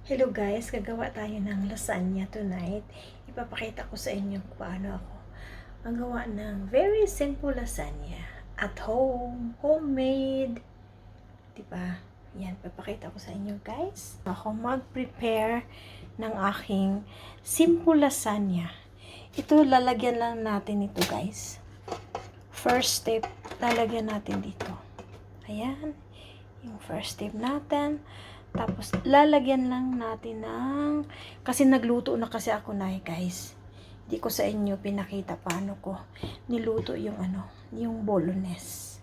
Hello guys, gagawa tayo ng lasagna tonight. Ipapakita ko sa inyo kung paano ako ang gawa ng very simple lasagna at home, homemade. Diba? Yan, papakita ko sa inyo guys. Ako mag-prepare ng aking simple lasagna. Ito, lalagyan lang natin ito guys. First step, lalagyan natin dito. Ayan, yung first step natin. Tapos, lalagyan lang natin ng, kasi nagluto na kasi ako na guys. Hindi ko sa inyo pinakita paano ko niluto yung yung bolognese.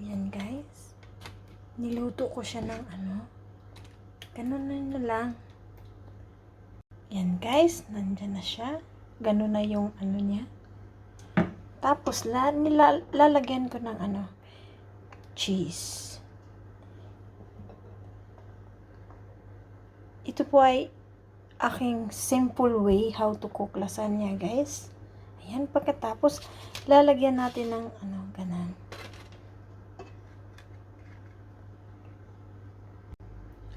Ayan guys. Niluto ko siya ng ganun na lang. Ayan guys, nandyan na siya. Ganun na yung niya. Tapos, lalagyan ko ng cheese. Ito po ay aking simple way how to cook lasagna, guys. Ayan, pagkatapos, lalagyan natin ng ganun.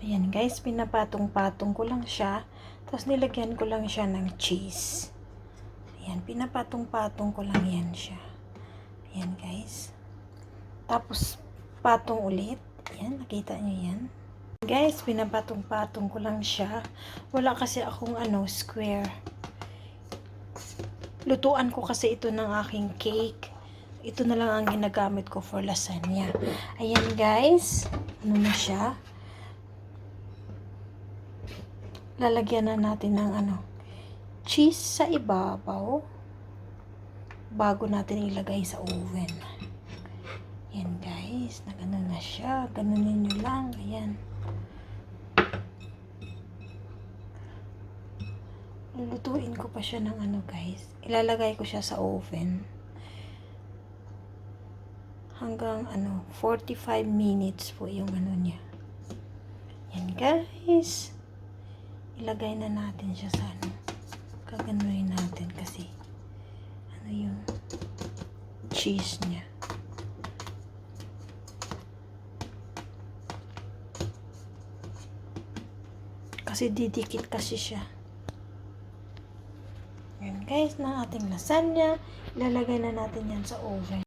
Ayan, guys, pinapatong-patong ko lang siya. Tapos, nilagyan ko lang siya ng cheese. Ayan, pinapatong-patong ko lang yan siya. Ayan, guys. Tapos, patong ulit. Ayan, nakita nyo yan. Guys, pinapatong-patong ko lang siya. Wala kasi akong square. Lutuan ko kasi ito ng aking cake. Ito na lang ang ginagamit ko for lasagna. Ayan guys. Ano na siya? Lalagyan na natin ng cheese sa ibabaw. Bago natin ilagay sa oven. Ayan guys. Nagano na siya. Ganunin nyo lang. Ayan. Lulutuin ko pa siya ng guys. Ilalagay ko siya sa oven. Hanggang 45 minutes po yung niya. Yan guys. Ilagay na natin siya sa Kaganuin natin kasi yung cheese niya. Kasi didikit kasi siya. Yan guys, na ating lasagna. Ilalagay na natin yan sa oven.